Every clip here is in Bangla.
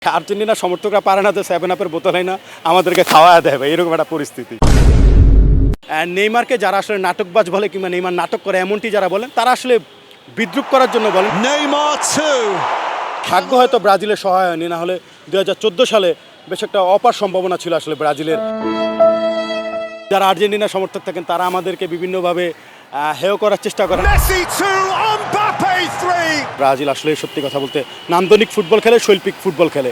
আর্জেন্টিনা সমর্থকরা পারে না যে 7 আপের বোতল হয় না আমাদেরকে খাওয়া দেবে, এরকম একটা পরিস্থিতি। নেইমারকে যারা আসলে নাটকবাজ বলে কিংবা নেইমার নাটক করে এমনটি যারা বলেন তারা আসলে বিদ্রুপ করার জন্য বলেন। ভাগ্য হয়তো ব্রাজিলের সহায় হয়নি, না হলে 2014 সালে বেশ একটা অপার সম্ভাবনা ছিল আসলে ব্রাজিলের। যারা আর্জেন্টিনা সমর্থক থাকেন তারা আমাদেরকে বিভিন্নভাবে হেয় করার চেষ্টা করেন। ব্রাজিল আসলে সত্যি কথা বলতে নান্দনিক ফুটবল খেলে, শৈল্পিক ফুটবল খেলে।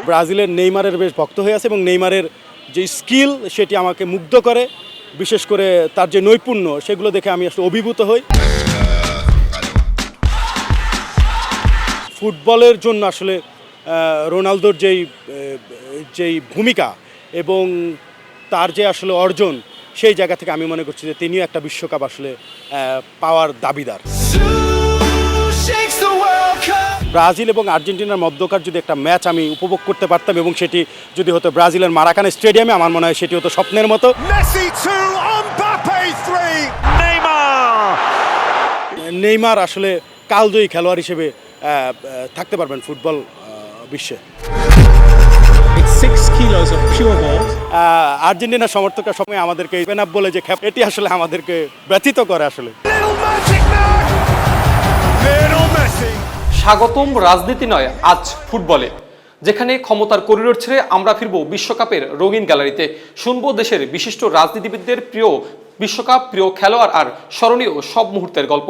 ব্রাজিলের নেইমারের বেশ ভক্ত হয়ে আছে এবং নেইমারের যে স্কিল সেটি আমাকে মুগ্ধ করে, বিশেষ করে তার যে নৈপুণ্য সেগুলো দেখে আমি আসলে অভিভূত হই। ফুটবলের জন্য আসলে রোনালদোর যেই ভূমিকা এবং তার যে আসলে অর্জন, সেই জায়গা থেকে আমি মনে করছি যে তিনিও একটা বিশ্বকাপ আসলে পাওয়ার দাবিদার। ব্রাজিল এবং আর্জেন্টিনার মধ্যকার যদি একটা ম্যাচ আমি উপভোগ করতে পারতাম এবং সেটি যদি হতো ব্রাজিলের মারাকানা স্টেডিয়ামে, আমার মনে হয় সেটি হতো স্বপ্নের মতো। নেইমার আসলে কালজয়ী খেলোয়াড় হিসেবে থাকতে পারবেন ফুটবল বিশ্বে। আর্জেন্টিনার সমর্থকরা সময় আমাদেরকে পেনাপ বলে যে এটি আসলে আমাদেরকে ব্যথিত করে আসলে। স্বাগতম রাজনীতি নয়, আজ ফুটবলে, যেখানে ক্ষমতার করিডোর ছেড়ে আমরা ফিরবো বিশ্বকাপের রঙিন গ্যালারিতে। শুনবো দেশের বিশিষ্ট রাজনীতিবিদদের প্রিয় বিশ্বকাপ, প্রিয় খেলোয়াড় আর স্মরণীয় সব মুহূর্তের গল্প।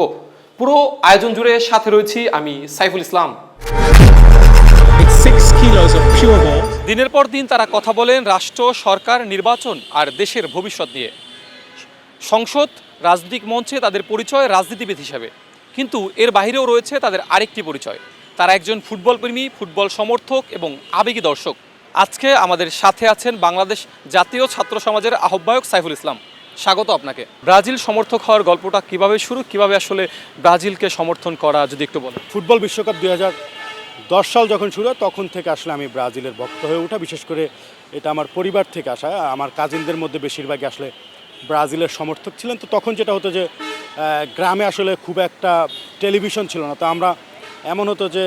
পুরো আয়োজন জুড়ে সাথে রয়েছি আমি সাইফুল ইসলাম। দিনের পর দিন তারা কথা বলেন রাষ্ট্র, সরকার, নির্বাচন আর দেশের ভবিষ্যৎ নিয়ে। সংসদ, রাজনৈতিক মঞ্চে তাদের পরিচয় রাজনীতিবিদ হিসাবে, কিন্তু এর বাইরেও রয়েছে তাদের আরেকটি পরিচয়। তারা একজন ফুটবল প্রেমী, ফুটবল সমর্থক এবং আবেগী দর্শক। আজকে আমাদের সাথে আছেন বাংলাদেশ জাতীয় ছাত্র সমাজের আহ্বায়ক সাইফুল ইসলাম। স্বাগত আপনাকে। ব্রাজিল সমর্থক হওয়ার গল্পটা কিভাবে শুরু, কিভাবে আসলে ব্রাজিলকে সমর্থন করা, যদি একটু বলেন। ফুটবল বিশ্বকাপ 2010 সাল যখন শুরু হয় তখন থেকে আসলে আমি ব্রাজিলের ভক্ত হয়ে ওঠা। বিশেষ করে এটা আমার পরিবার থেকে আসা, আমার কাজিনদের মধ্যে বেশিরভাগই আসলে ব্রাজিলের সমর্থক ছিলেন। তো তখন যেটা হতো যে গ্রামে আসলে খুব একটা টেলিভিশন ছিল না, তো আমরা এমন হতো যে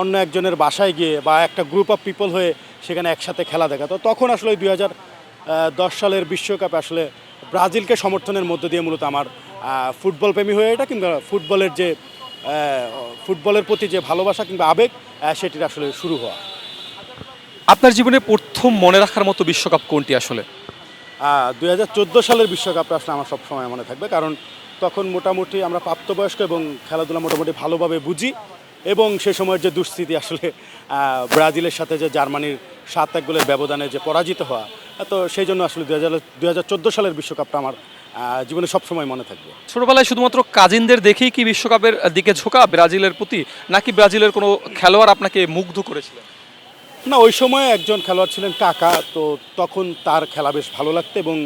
অন্য একজনের বাসায় গিয়ে বা একটা গ্রুপ অফ পিপল হয়ে সেখানে একসাথে খেলা দেখা। তো তখন আসলে 2010 সালের বিশ্বকাপে আসলে ব্রাজিলকে সমর্থনের মধ্য দিয়ে মূলত আমার ফুটবল প্রেমী হয়ে এটা, কিংবা ফুটবলের প্রতি যে ভালোবাসা কিংবা আবেগ সেটির আসলে শুরু হওয়া। আপনার জীবনে প্রথম মনে রাখার মতো বিশ্বকাপ কোনটি আসলে? 2014 সালের বিশ্বকাপটা আসলে আমার সবসময় মনে থাকবে, কারণ তখন মোটামুটি আমরা প্রাপ্তবয়স্ক এবং খেলাধুলা মোটামুটি ভালোভাবে বুঝি, এবং সে সময়ের যে দুঃস্থিতি আসলে ব্রাজিলের সাথে যে জার্মানির 7-1 গোলের ব্যবধানে যে পরাজিত হওয়া, তো সেই জন্য আসলে 2014 সালের বিশ্বকাপটা আমার জীবনে সবসময় মনে থাকবে। ছোটবেলায় শুধুমাত্র কাজিনদের দেখেই কি বিশ্বকাপের দিকে ঝোঁকা ব্রাজিলের প্রতি, নাকি ব্রাজিলের কোনো খেলোয়াড় আপনাকে মুগ্ধ করেছিলেন? না, ওই সময় একজন খেলোয়াড় ছিলেন কাকা, তো তখন তার খেলা বেশ ভালো লাগতো এবং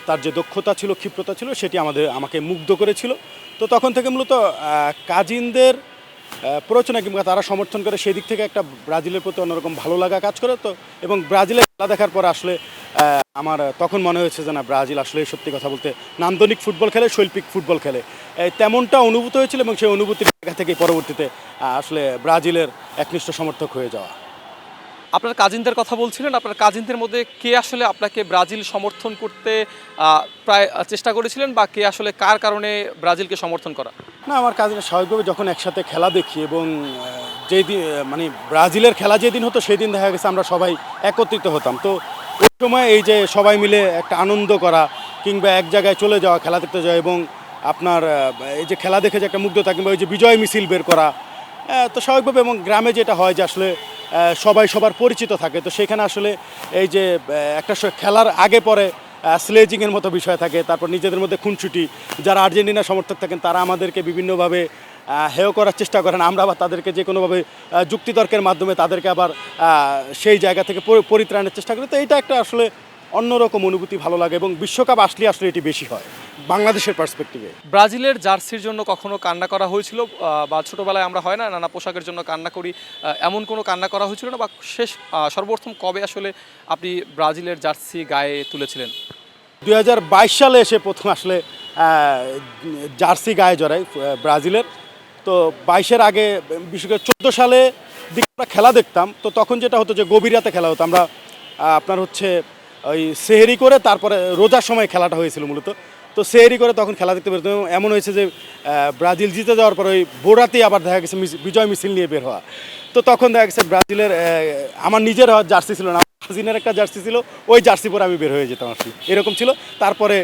তার যে দক্ষতা ছিল, ক্ষিপ্রতা ছিল, সেটি আমাকে মুগ্ধ করেছিল। তো তখন থেকে মূলত কাজিনদের প্ররোচনা কিংবা তারা সমর্থন করে, সেই দিক থেকে একটা ব্রাজিলের প্রতি অন্যরকম ভালো লাগা কাজ করে। তো এবং ব্রাজিলের খেলা দেখার পর আসলে আমার তখন মনে হয়েছে যে না, ব্রাজিল আসলে সত্যি কথা বলতে নান্দনিক ফুটবল খেলে, শৈল্পিক ফুটবল খেলে, তেমনটা অনুভূত হয়েছিল। এবং সেই অনুভূতির জায়গা থেকে পরবর্তীতে আসলে ব্রাজিলের একনিষ্ঠ সমর্থক হয়ে যাওয়া। আপনার কাজিনদের কথা বলছিলেন, আপনার কাজিনদের মধ্যে কে আসলে আপনাকে ব্রাজিল সমর্থন করতে প্রায় চেষ্টা করেছিলেন, বা কে আসলে কার কারণে ব্রাজিলকে সমর্থন করা? না, আমার কাজিন স্বাভাবিকভাবে যখন একসাথে খেলা দেখি এবং যেই দিন মানে ব্রাজিলের খেলা যেদিন হতো সেই দিন দেখা গেছে আমরা সবাই একত্রিত হতাম। তো ওই সময় এই যে সবাই মিলে একটা আনন্দ করা কিংবা এক জায়গায় চলে যাওয়া, খেলা দেখতে যাওয়া, এবং আপনার এই যে খেলা দেখে যে একটা মুগ্ধতা কিংবা ওই যে বিজয় মিছিল বের করা, তো স্বাভাবিকভাবে, এবং গ্রামে যেটা হয় যে আসলে সবাই সবার পরিচিত থাকে, তো সেখানে আসলে এই যে একটা খেলার আগে পরে স্লেজিংয়ের মতো বিষয় থাকে, তারপর নিজেদের মধ্যে খুনসুটি। যারা আর্জেন্টিনা সমর্থক থাকেন তারা আমাদেরকে বিভিন্নভাবে হেয় করার চেষ্টা করেন, আমরা আবার তাদেরকে যে কোনোভাবে যুক্তিতর্কের মাধ্যমে তাদেরকে আবার সেই জায়গা থেকে পরিত্রাণের চেষ্টা করি। তো এইটা একটা আসলে অন্যরকম অনুভূতি, ভালো লাগে, এবং বিশ্বকাপ আসলে এটি বেশি হয় বাংলাদেশের পার্সপেক্টিভে। ব্রাজিলের জার্সির জন্য কখনো কান্না করা হয়েছিল, বা ছোটোবেলায় আমরা হয় না নানা পোশাকের জন্য কান্না করি, এমন কোনো কান্না করা হয়েছিল না? বা সর্বপ্রথম কবে আসলে আপনি ব্রাজিলের জার্সি গায়ে তুলেছিলেন? 2022 সালে এসে প্রথম আসলে জার্সি গায়ে জড়াই ব্রাজিলের। তো 22-এর আগে বিশেষ করে 14 সালে দিকে আমরা খেলা দেখতাম, তো তখন যেটা হতো যে গভীর রাতে খেলা হতো। আমরা আপনার হচ্ছে ওই সেহেরি করে তারপরে রোজার সময় খেলাটা হয়েছিল মূলত। তো সেহেরি করে তখন খেলা দেখতে পেতাম। এমন হয়েছে যে ব্রাজিল জিতে যাওয়ার পর ওই ভোরাতেই আবার দেখা গেছে বিজয় মিছিল নিয়ে বের হওয়া। তো তখন দেখা গেছে ব্রাজিলের আমার নিজের জার্সি ছিল না, ব্রাজিলের একটা জার্সি ছিল, ওই জার্সি পরে আমি বের হয়ে যেতাম আর কি, এরকম ছিল। তারপরে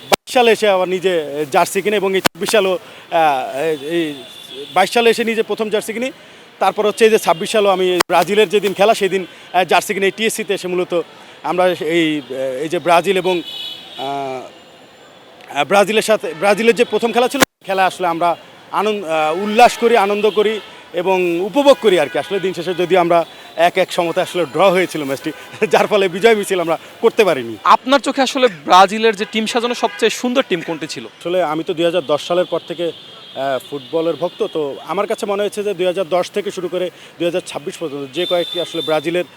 22 সালে এসে আবার নিজে জার্সি কিনে এবং এই 24 সালেও এই 22 সালে এসে নিজে প্রথম জার্সি কিনি। তারপর হচ্ছে এই যে 26 সালেও আমি ব্রাজিলের যেদিন খেলা সেদিন জার্সি কিনে টিএসসিতে এসে মূলত আমরা এই যে ব্রাজিল এবং ব্রাজিলের যে প্রথম খেলা ছিল খেলা আসলে আমরা উল্লাস করি, আনন্দ করি এবং উপভোগ করি আর কি। আসলে দিন শেষে যদি আমরা 1-1 সমতায় আসলে ড্র হয়েছিল ম্যাচটি, যার ফলে বিজয় মিছিল আমরা করতে পারিনি। আপনার চোখে আসলে ব্রাজিলের যে টিম সাজানো সবচেয়ে সুন্দর টিম কোনটি ছিল? আসলে আমি তো 2010 সালের পর থেকে ফুটবলের ভক্ত, তো আমার কাছে মনে হয়েছে যে 2010 থেকে শুরু করে 2026 পর্যন্ত যে কয়েকটি আসলে ব্রাজিলের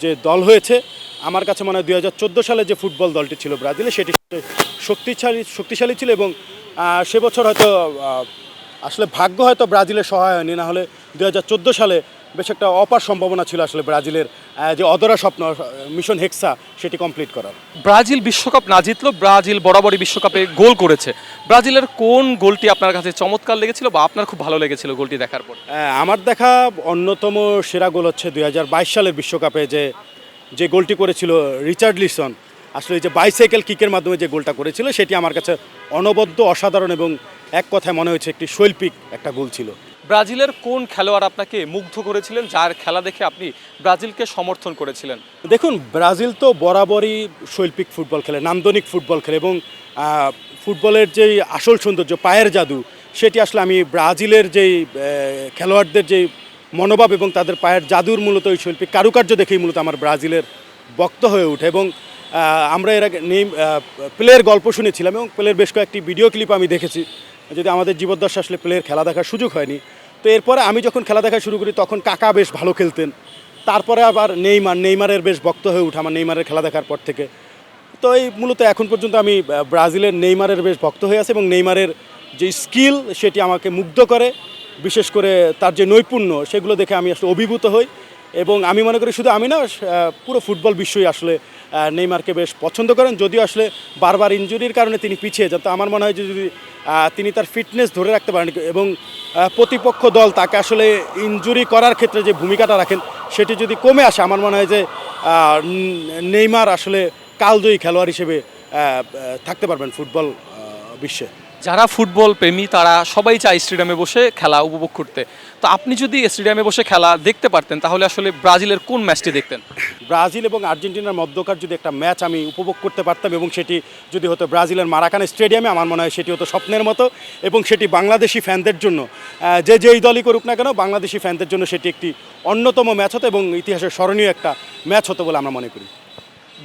যে দল হয়েছে, আমার কাছে মনে হয় 2014 সালে যে ফুটবল দলটি ছিল ব্রাজিলে সেটি শক্তিশালী ছিল এবং সে বছর হয়তো আসলে ভাগ্য হয়তো ব্রাজিলের সহায় হয়নি, না হলে 2014 সালে বেশ একটা অপার সম্ভাবনা ছিল আসলে ব্রাজিলের যে অধরা স্বপ্ন মিশন হেক্সা সেটি কমপ্লিট করার। ব্রাজিল বিশ্বকাপ না জিতলো, ব্রাজিল বরাবরই বিশ্বকাপে গোল করেছে। ব্রাজিলের কোন গোলটি আপনার কাছে চমৎকার লেগেছিল বা আপনার খুব ভালো লেগেছিল গোলটি দেখার পর? আমার দেখা অন্যতম সেরা গোল হচ্ছে 2022 সালের বিশ্বকাপে যে গোলটি করেছিল রিচার্ডলিসন, আসলে এই যে বাইসাইকেল কিকের মাধ্যমে যে গোলটা করেছিল সেটি আমার কাছে অনবদ্য, অসাধারণ এবং এক কথায় মনে হয়েছে একটি শৈল্পিক একটা গোল ছিল। ব্রাজিলের কোন খেলোয়াড় আপনাকে মুগ্ধ করেছিলেন, যার খেলা দেখে আপনি ব্রাজিলকে সমর্থন করেছিলেন? দেখুন, ব্রাজিল তো বরাবরই শৈল্পিক ফুটবল খেলে, নান্দনিক ফুটবল খেলে এবং ফুটবলের যেই আসল সৌন্দর্য, পায়ের জাদু, সেটি আসলে আমি ব্রাজিলের যেই খেলোয়াড়দের যেই মনোভাব এবং তাদের পায়ের জাদুর মূলত ওই শৈল্পিক কারুকার্য দেখেই মূলত আমার ব্রাজিলের ভক্ত হয়ে ওঠে। এবং আমরা এর আগে প্লেয়ের গল্প শুনেছিলাম এবং প্লেয়ের বেশ কয়েকটি ভিডিও ক্লিপ আমি দেখেছি, যদি আমাদের জীবদ্দশা আসলে প্লেয়ের খেলা দেখার সুযোগ হয়নি। তো এরপরে আমি যখন খেলা দেখা শুরু করি তখন কাকা বেশ ভালো খেলতেন, তারপরে আবার নেইমারের বেশ ভক্ত হয়ে উঠে আমার নেইমারের খেলা দেখার পর থেকে। তো এই মূলত এখন পর্যন্ত আমি ব্রাজিলের নেইমারের বেশ ভক্ত হয়ে আছি এবং নেইমারের যে স্কিল সেটি আমাকে মুগ্ধ করে, বিশেষ করে তার যে নৈপুণ্য সেগুলো দেখে আমি আসলে অভিভূত হই এবং আমি মনে করি শুধু আমি না, পুরো ফুটবল বিশ্বই আসলে নেইমারকে বেশ পছন্দ করেন। যদিও আসলে বারবার ইনজুরির কারণে তিনি পিছিয়ে যান, তো আমার মনে হয় যে যদি তিনি তার ফিটনেস ধরে রাখতে পারেন এবং প্রতিপক্ষ দল তাকে আসলে ইনজুরি করার ক্ষেত্রে যে ভূমিকাটা রাখেন সেটি যদি কমে আসে, আমার মনে হয় যে নেইমার আসলে কালজয়ী খেলোয়াড় হিসেবে থাকতে পারবেন ফুটবল বিশ্বে। যারা ফুটবল প্রেমী তারা সবাই চায় স্টেডিয়ামে বসে খেলা উপভোগ করতে। তো আপনি যদি স্টেডিয়ামে বসে খেলা দেখতে পারতেন তাহলে আসলে ব্রাজিলের কোন ম্যাচটি দেখতেন? ব্রাজিল এবং আর্জেন্টিনার মধ্যকার যদি একটা ম্যাচ আমি উপভোগ করতে পারতাম এবং সেটি যদি হতো ব্রাজিলের মারাকানা স্টেডিয়ামে, আমার মনে হয় সেটি হতো স্বপ্নের মতো এবং সেটি বাংলাদেশি ফ্যানদের জন্য, যেই দলই করুক না কেন, বাংলাদেশি ফ্যানদের জন্য সেটি একটি অন্যতম ম্যাচ হতো এবং ইতিহাসের স্মরণীয় একটা ম্যাচ হতো বলে আমরা মনে করি।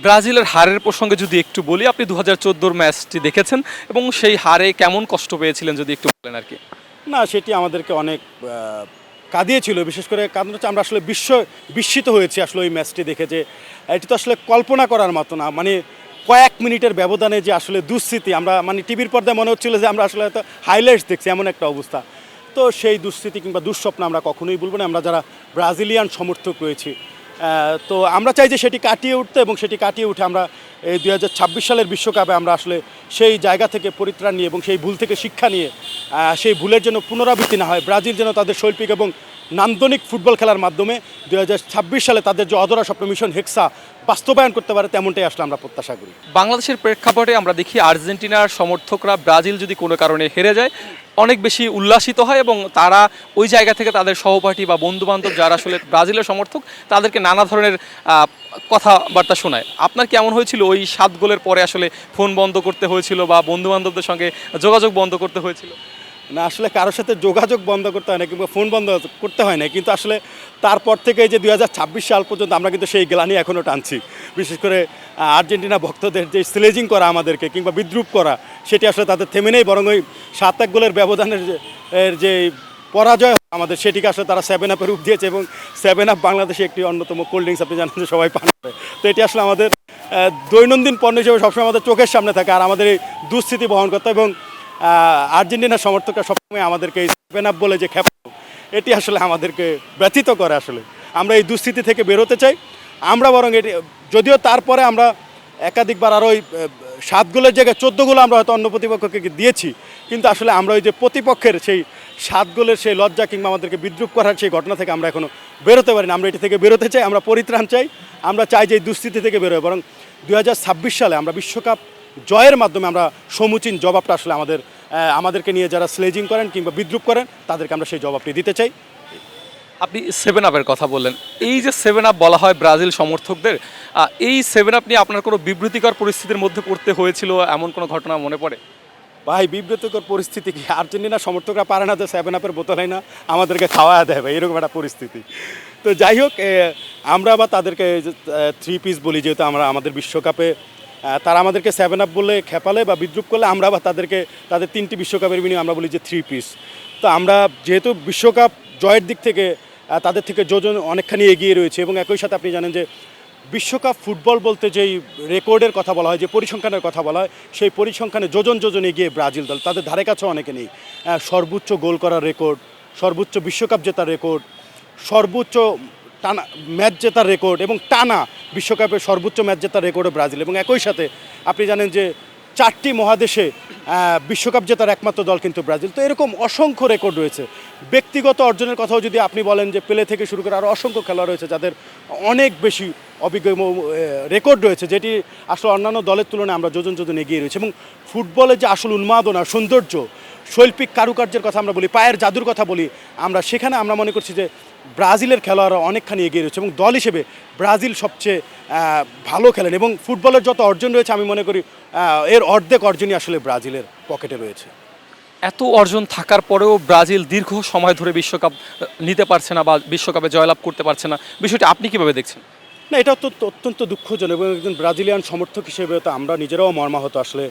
ব্রাজিলের হারের প্রসঙ্গে যদি একটু বলি, আপনি 2014 ম্যাচটি দেখেছেন এবং সেই হারে কেমন কষ্ট পেয়েছিলেন যদি একটু বলেন আর কি। না, সেটি আমাদেরকে অনেক কাঁদিয়েছিল, বিশেষ করে কারণ হচ্ছে আমরা আসলে বিস্মিত হয়েছি আসলে ওই ম্যাচটি দেখে, যে এটি তো আসলে কল্পনা করার মতো না। মানে কয়েক মিনিটের ব্যবধানে যে আসলে দুঃস্মৃতি, আমরা মানে টিভির পর্দায় মনে হচ্ছিল যে আমরা আসলে হয়তো হাইলাইটস দেখছি, এমন একটা অবস্থা। তো সেই দুঃস্মৃতি কিংবা দুঃস্বপ্ন আমরা কখনোই বলবো না, আমরা যারা ব্রাজিলিয়ান সমর্থক রয়েছি। তো আমরা চাই যে সেটি কাটিয়ে উঠতে এবং সেটি কাটিয়ে উঠে আমরা এই 2026 সালের বিশ্বকাপে আমরা আসলে সেই জায়গা থেকে পরিত্রাণ নিয়ে এবং সেই ভুল থেকে শিক্ষা নিয়ে সেই ভুলের যেন পুনরাবৃত্তি না হয়, ব্রাজিল যেন তাদের শৈল্পিক এবং নান্দনিক ফুটবল খেলার মাধ্যমে 2026 সালে তাদের যে অধরা স্বপ্ন মিশন হেক্সা বাস্তবায়ন করতে পারে, তেমনটাই আসলে আমরা প্রত্যাশা করি। বাংলাদেশের প্রেক্ষাপটে আমরা দেখি আর্জেন্টিনার সমর্থকরা ব্রাজিল যদি কোনো কারণে হেরে যায় অনেক বেশি উল্লাসিত হয় এবং তারা ওই জায়গা থেকে তাদের সহপাঠী বা বন্ধুবান্ধব যারা আসলে ব্রাজিলের সমর্থক তাদেরকে নানা ধরনের কথাবার্তা শোনায়। আপনার কেমন হয়েছিল ওই 7 গোলের পরে? আসলে ফোন বন্ধ করতে হয়েছিল বা বন্ধুবান্ধবদের সঙ্গে যোগাযোগ বন্ধ করতে হয়েছিল? না, আসলে কারোর সাথে যোগাযোগ বন্ধ করতে হয় না কিংবা ফোন বন্ধ করতে হয় না, কিন্তু আসলে তারপর থেকে যে 2026 সাল পর্যন্ত আমরা কিন্তু সেই গ্লানি এখনও টানছি। বিশেষ করে আর্জেন্টিনা ভক্তদের যে স্লেজিং করা আমাদেরকে কিংবা বিদ্রুপ করা, সেটি আসলে তাদের থেমে নেই, বরং ওই 7-1 গোলের ব্যবধানের যে পরাজয় আমাদের, সেটিকে আসলে তারা 7-আপের রূপ দিয়েছে এবং 7-আপ বাংলাদেশে একটি অন্যতম কোল্ড ড্রিঙ্কস, আপনি জানেন যে সবাই পান করে। তো এটি আসলে আমাদের দৈনন্দিন পণ্য হিসেবে সবসময় আমাদের চোখের সামনে থাকে আর আমাদের এই দুঃস্মৃতি বহন করতে এবং আর্জেন্টিনার সমর্থকরা সবসময় আমাদেরকে এই 7 আপ বলে যে খেপানো, এটি আসলে আমাদেরকে ব্যথিত করে। আসলে আমরা এই দুস্থিতি থেকে বেরোতে চাই। আমরা বরং এটি, যদিও তারপরে আমরা একাধিকবার আরও ওই 7 গোলের জায়গায় 14 গোল আমরা হয়তো অন্য প্রতিপক্ষকে দিয়েছি, কিন্তু আসলে আমরা ওই যে প্রতিপক্ষের সেই 7 গোলের সেই লজ্জা কিংবা আমাদেরকে বিদ্রুপ করার সেই ঘটনা থেকে আমরা এখনও বেরোতে পারি না। আমরা এটি থেকে বেরোতে চাই, আমরা পরিত্রাণ চাই, আমরা চাই যে এই দুস্থিতি থেকে বেরোয়। বরং 2026 সালে আমরা বিশ্বকাপ জয়ের মাধ্যমে আমরা সমুচীন জবাবটা আসলে আমাদেরকে নিয়ে যারা স্লেজিং করেন কিংবা বিদ্রুপ করেন তাদেরকে আমরা সেই জবাবটি দিতে চাই। আপনি 7 আপের কথা বললেন, এই যে 7 আপ বলা হয় ব্রাজিল সমর্থকদের, এই 7 আপ নিয়ে আপনার কোনো বিবৃতিকর পরিস্থিতির মধ্যে পড়তে হয়েছিল এমন কোনো ঘটনা মনে পড়ে? ভাই, বিব্রতকর পরিস্থিতি কি, আর্জেন্টিনার সমর্থকরা পারে না যে 7 আপের বোতল হয় না আমাদেরকে খাওয়া দেয় ভাই, এরকম একটা পরিস্থিতি। তো যাই হোক, আমরা বা তাদেরকে 3 পিস বলি, যেহেতু আমরা আমাদের বিশ্বকাপে তারা আমাদেরকে 7 আপ বলে খেপালে বা বিদ্রুপ করলে আমরা বা তাদেরকে তাদের 3টি বিশ্বকাপের বিনিময়ে আমরা বলি যে 3 পিস। তো আমরা যেহেতু বিশ্বকাপ জয়ের দিক থেকে তাদের থেকে যোজন অনেকখানি এগিয়ে রয়েছে, এবং একই সাথে আপনি জানেন যে বিশ্বকাপ ফুটবল বলতে যেই রেকর্ডের কথা বলা হয়, যে পরিসংখ্যানের কথা বলা হয়, সেই পরিসংখ্যানে যোজন যোজন এগিয়ে ব্রাজিল দল, তাদের ধারে কাছেও অনেকে নেই। সর্বোচ্চ গোল করার রেকর্ড, সর্বোচ্চ বিশ্বকাপ জেতার রেকর্ড, সর্বোচ্চ টানা ম্যাচ জেতার রেকর্ড, এবং টানা বিশ্বকাপে সর্বোচ্চ ম্যাচ জেতার রেকর্ডও ব্রাজিল। এবং একই সাথে আপনি জানেন যে 4টি মহাদেশে বিশ্বকাপ জেতার একমাত্র দল কিন্তু ব্রাজিল। তো এরকম অসংখ্য রেকর্ড রয়েছে। ব্যক্তিগত অর্জনের কথাও যদি আপনি বলেন, যে পেলে থেকে শুরু করে আরও অসংখ্য খেলোয়াড় রয়েছে যাদের অনেক বেশি অভিজ্ঞ রেকর্ড রয়েছে, যেটি আসলে অন্যান্য দলের তুলনায় আমরা যোজন যোজন এগিয়ে রয়েছে। এবং ফুটবলের যে আসল উন্মাদনা, সৌন্দর্য, শৈল্পিক কারুকার্যের কথা আমরা বলি, পায়ের জাদুর কথা বলি, সেখানে আমরা মনে করছি যে ব্রাজিলের খেলোয়াড়রা অনেকখানি এগিয়ে রয়েছে, এবং দল হিসেবে ব্রাজিল সবচেয়ে ভালো খেলেন। এবং ফুটবলের যত অর্জন রয়েছে আমি মনে করি এর অর্ধেক অর্জনই আসলে ব্রাজিলের পকেটে রয়েছে। এত অর্জন থাকার পরেও ব্রাজিল দীর্ঘ সময় ধরে বিশ্বকাপ নিতে পারছে না বা বিশ্বকাপে জয়লাভ করতে পারছে না, বিষয়টি আপনি কিভাবে দেখছেন? না, এটা অত্যন্ত দুঃখজনক, এবং একজন ব্রাজিলিয়ান সমর্থক হিসেবে তো আমরা নিজেরাও মর্মাহত। আসলে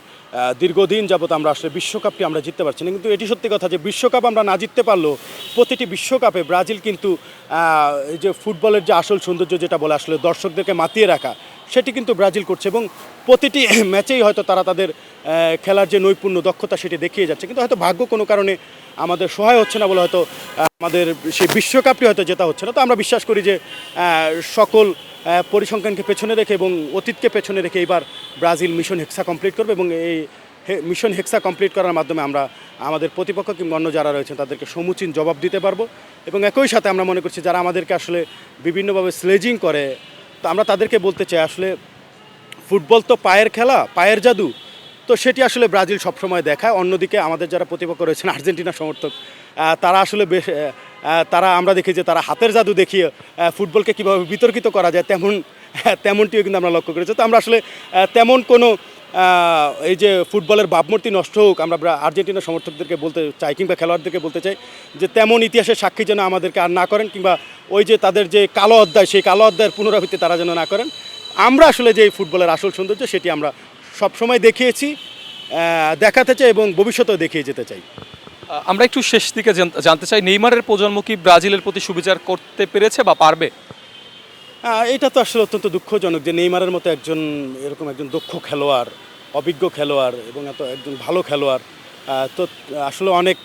দীর্ঘদিন যাবত আমরা আসলে বিশ্বকাপটি আমরা জিততে পারছি না। কিন্তু এটি সত্যি কথা যে বিশ্বকাপ আমরা না জিততে পারলেও প্রতিটি বিশ্বকাপে ব্রাজিল কিন্তু এই যে ফুটবলের যে আসল সৌন্দর্য যেটা বলে আসলে দর্শকদেরকে মাতিয়ে রাখা, সেটি কিন্তু ব্রাজিল করছে। এবং প্রতিটি ম্যাচেই হয়তো তারা তাদের খেলার যে নৈপুণ্য, দক্ষতা, সেটি দেখিয়ে যাচ্ছে। কিন্তু হয়তো ভাগ্য কোনো কারণে আমাদের সহায় হচ্ছে না বলে হয়তো আমাদের সেই বিশ্বকাপটি হয়তো জেতা হচ্ছে না। তো আমরা বিশ্বাস করি যে সকল পরিসংখ্যানকে পেছনে রেখে এবং অতীতকে পেছনে রেখে এবার ব্রাজিল মিশন হেক্সা কমপ্লিট করবে, এবং এই মিশন হেক্সা কমপ্লিট করার মাধ্যমে আমরা আমাদের প্রতিপক্ষ কিংবা অন্য যারা রয়েছেন তাদেরকে সমুচীন জবাব দিতে পারবো। এবং একই সাথে আমরা মনে করছি যারা আমাদেরকে আসলে বিভিন্নভাবে স্লেজিং করে, তো আমরা তাদেরকে বলতে চাই আসলে ফুটবল তো পায়ের খেলা, পায়ের জাদু, তো সেটি আসলে ব্রাজিল সবসময় দেখায়। অন্যদিকে আমাদের যারা প্রতিপক্ষ রয়েছেন আর্জেন্টিনা সমর্থক, তারা আসলে বেশ আমরা দেখি যে তারা হাতের জাদু দেখিয়ে ফুটবলকে কীভাবে বিতর্কিত করা যায় তেমনটিও কিন্তু আমরা লক্ষ্য করেছি। তো আমরা আসলে তেমন কোনো এই যে ফুটবলের ভাবমূর্তি নষ্ট হোক, আমরা আর্জেন্টিনা সমর্থকদেরকে বলতে চাই কিংবা খেলোয়াড়দেরকে বলতে চাই যে তেমন ইতিহাসের সাক্ষী যেন আমাদেরকে আর না করেন, কিংবা ওই যে তাদের যে কালো অধ্যায়, সেই কালো অধ্যায়ের পুনরাবৃত্তি তারা যেন না করেন। আমরা আসলে যে ফুটবলের আসল সৌন্দর্য সেটি আমরা সবসময় দেখিয়েছি, দেখাতে চাই এবং ভবিষ্যতেও দেখিয়ে যেতে চাই। আমরা একটু শেষ দিকে জানতে চাই, নেইমারের প্রজন্ম কি ব্রাজিলের প্রতি সুবিচার করতে পেরেছে বা পারবে? এটা তো আসলে অত্যন্ত দুঃখজনক যে নেইমারের মতো এরকম একজন দক্ষ খেলোয়াড়, অভিজ্ঞ খেলোয়াড় এবং একজন ভালো খেলোয়াড়, তো আসলে অনেক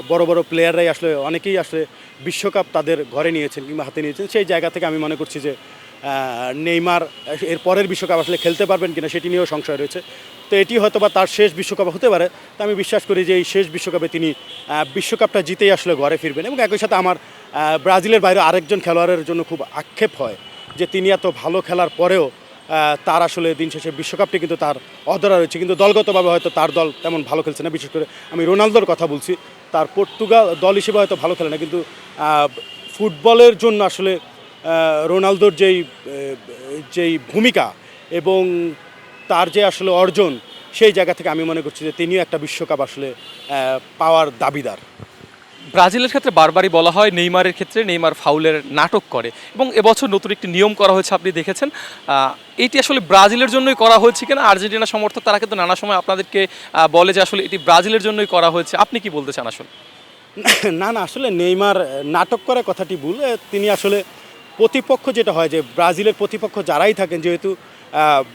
বড় বড় প্লেয়াররাই আসলে অনেকেই আসলে বিশ্বকাপ তাদের ঘরে নিয়েছেন কিংবা হাতে নিয়েছেন। সেই জায়গা থেকে আমি মনে করছি যে নেইমার এর পরের বিশ্বকাপ আসলে খেলতে পারবেন কিনা সেটি নিয়েও সংশয় রয়েছে। তো এটি হয়তো বা তার শেষ বিশ্বকাপ হতে পারে। তো আমি বিশ্বাস করি যে এই শেষ বিশ্বকাপে তিনি বিশ্বকাপটা জিতেই আসলে ঘরে ফিরবেন। এবং একই সাথে আমার ব্রাজিলের বাইরে আরেকজন খেলোয়াড়ের জন্য খুব আক্ষেপ হয় যে তিনি এত ভালো খেলার পরেও তার আসলে দিন শেষে বিশ্বকাপটি কিন্তু তার অধরা রয়েছে, কিন্তু দলগতভাবে হয়তো তার দল তেমন ভালো খেলছে না। বিশেষ করে আমি রোনালদোর কথা বলছি, তার পর্তুগাল দল হিসেবে হয়তো ভালো খেলে না, কিন্তু ফুটবলের জন্য আসলে রোনালদোর যেই ভূমিকা এবং তার যে আসলে অর্জন, সেই জায়গা থেকে আমি মনে করছি যে তিনিও একটা বিশ্বকাপ আসলে পাওয়ার দাবিদার। ব্রাজিলের ক্ষেত্রে বারবারই বলা হয় নেইমারের ক্ষেত্রে নেইমার ফাউলের নাটক করে, এবং এবছর নতুন একটি নিয়ম করা হয়েছে, আপনি দেখেছেন। এটি আসলে ব্রাজিলের জন্যই করা হয়েছে কিনা? আর্জেন্টিনা সমর্থক তারা কিন্তু নানা সময় আপনাদেরকে বলে যে আসলে এটি ব্রাজিলের জন্যই করা হয়েছে, আপনি কি বলতে চান আসলে? না, আসলে নেইমার নাটক করার কথাটি ভুল। তিনি আসলে প্রতিপক্ষ যেটা হয় যে ব্রাজিলের প্রতিপক্ষ যারাই থাকেন, যেহেতু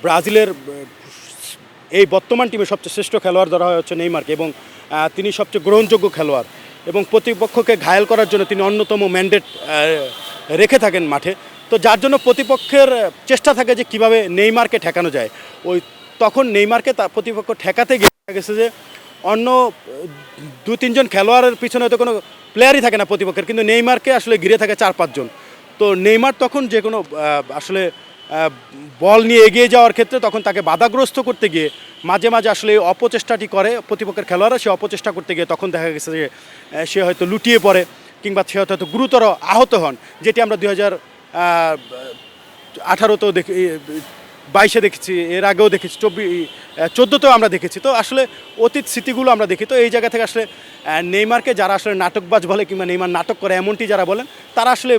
ব্রাজিলের এই বর্তমান টিমে সবচেয়ে শ্রেষ্ঠ খেলোয়াড় ধরা হয় হচ্ছে নেইমারকে, এবং তিনি সবচেয়ে গ্রহণযোগ্য খেলোয়াড়, এবং প্রতিপক্ষকে ঘায়েল করার জন্য তিনি অন্যতম ম্যান্ডেট রেখে থাকেন মাঠে। তো যার জন্য প্রতিপক্ষের চেষ্টা থাকে যে কিভাবে নেইমারকে ঠেকানো যায়। তখন নেইমারকে তার প্রতিপক্ষ ঠেকাতে গিয়ে দেখা গেছে যে অন্য 2-3 জন খেলোয়াড়ের পিছনে হয়তো কোনো প্লেয়ারই থাকে না প্রতিপক্ষের, কিন্তু নেইমারকে আসলে ঘিরে থাকে 4-5 জন। তো নেইমার তখন যে কোনো আসলে বল নিয়ে এগিয়ে যাওয়ার ক্ষেত্রে তখন তাকে বাধাগ্রস্ত করতে গিয়ে মাঝে মাঝে আসলে এই অপচেষ্টাটি করে প্রতিপক্ষের খেলোয়াড়রা। সে অপচেষ্টা করতে গিয়ে তখন দেখা গেছে যে সে হয়তো লুটিয়ে পড়ে, কিংবা সে হয়তো গুরুতর আহত হন, যেটি আমরা 2018-তেও দেখি, 22-এ দেখেছি, এর আগেও দেখেছি, 14-তেও আমরা দেখেছি। তো আসলে অতীত স্মৃতিগুলো আমরা দেখি। তো এই জায়গা থেকে আসলে নেইমারকে যারা আসলে নাটকবাজ বলে কিংবা নেইমার নাটক করে এমনটি যারা বলেন, তারা আসলে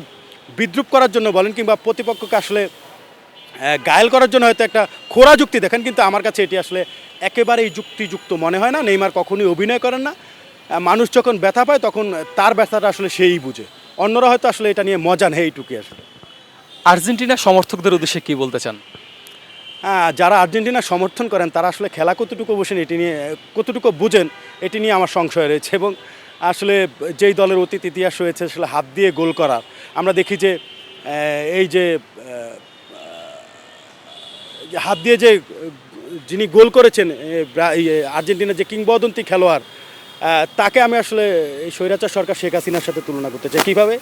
বিদ্রূপ করার জন্য বলেন কিংবা প্রতিপক্ষকে আসলে ঘায়েল করার জন্য হয়তো একটা খোঁড়া যুক্তি দেখেন, কিন্তু আমার কাছে এটি আসলে একেবারেই যুক্তিযুক্ত মনে হয় না। নেইমার কখনোই অভিনয় করেন না। মানুষ যখন ব্যথা পায় তখন তার ব্যথাটা আসলে সেই বুঝে, অন্যরা হয়তো আসলে এটা নিয়ে মজা নেই এইটুকুই আসলে। আর্জেন্টিনা সমর্থকদের উদ্দেশ্যে কী বলতে চান? যারা আর্জেন্টিনা সমর্থন করেন তারা আসলে খেলা কতটুকু বসেন এটি নিয়ে, কতটুকু বুঝেন এটি নিয়ে আমার সংশয় রয়েছে। এবং আসলে যেই দলের অতীত ইতিহাস রয়েছে আসলে হাত দিয়ে গোল করার, আমরা দেখি যে এই যে হাত দিয়ে যে যিনি গোল করেছেন আর্জেন্টিনার যে কিংবদন্তি খেলোয়াড়, তাকে আমি আসলে এই স্বৈরাচার সরকার শেখ হাসিনার সাথে তুলনা করতে চাই। কীভাবে?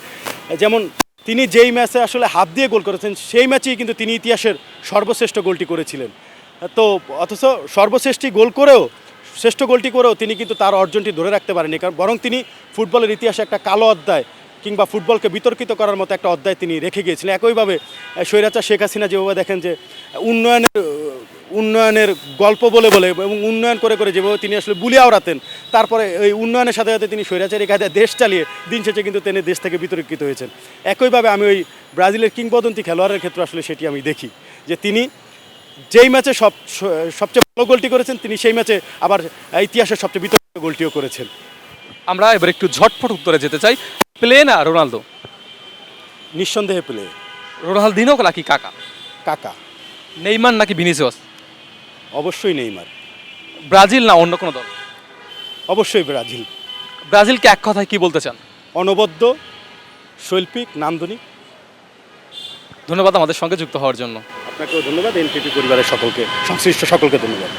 যেমন তিনি যেই ম্যাচে আসলে হাত দিয়ে গোল করেছেন সেই ম্যাচেই কিন্তু তিনি ইতিহাসের সর্বশ্রেষ্ঠ গোলটি করেছিলেন। তো অথচ সর্বশ্রেষ্ঠ গোল করেও, শ্রেষ্ঠ গোলটি করেও তিনি কিন্তু তার অর্জনটি ধরে রাখতে পারেনি, কারণ বরং তিনি ফুটবলের ইতিহাসে একটা কালো অধ্যায় কিংবা ফুটবলকে বিতর্কিত করার মতো একটা অধ্যায় তিনি রেখে গিয়েছিলেন। একইভাবে স্বৈরাচার শেখ হাসিনা যেভাবে দেখেন যে উন্নয়নের গল্প বলে বলে এবং উন্নয়ন করে করে যেভাবে তিনি আসলে বুলি আওড়াতেন, তারপরে এই উন্নয়নের সাথে সাথে তিনি স্বৈরাচারী কায়দায় দেশ চালিয়ে দিন শেষে কিন্তু তিনি দেশ থেকে বিতর্কিত হয়েছেন। একইভাবে আমি ওই ব্রাজিলের কিংবদন্তি খেলোয়াড়ের ক্ষেত্রে আসলে সেটি আমি দেখি যে তিনি যেই ম্যাচে সবচেয়ে ভালো গোলটি করেছেন, তিনি সেই ম্যাচে আবার ইতিহাসের সবচেয়ে বিতর্কিত গোলটিও করেছেন। আমরা এবার একটু ঝটপট উত্তরে যেতে চাই। প্লে না রোনালদো? নিঃসন্দেহে পেলে। রোনালদিনো নাকি কাকা? কাকা। নেইমার নাকি ভিনিসিয়াস? অবশ্যই নেইমার। ব্রাজিল না অন্য কোনো দল? অবশ্যই ব্রাজিল। ব্রাজিলকে এক কথায় কি বলতে চান? অনবদ্য, শৈল্পিক, নান্দনিক। ধন্যবাদ আমাদের সঙ্গে যুক্ত হওয়ার জন্য। আপনাকেও ধন্যবাদ, এনপিপি পরিবারের সকলকে, সংশ্লিষ্ট সকলকে ধন্যবাদ।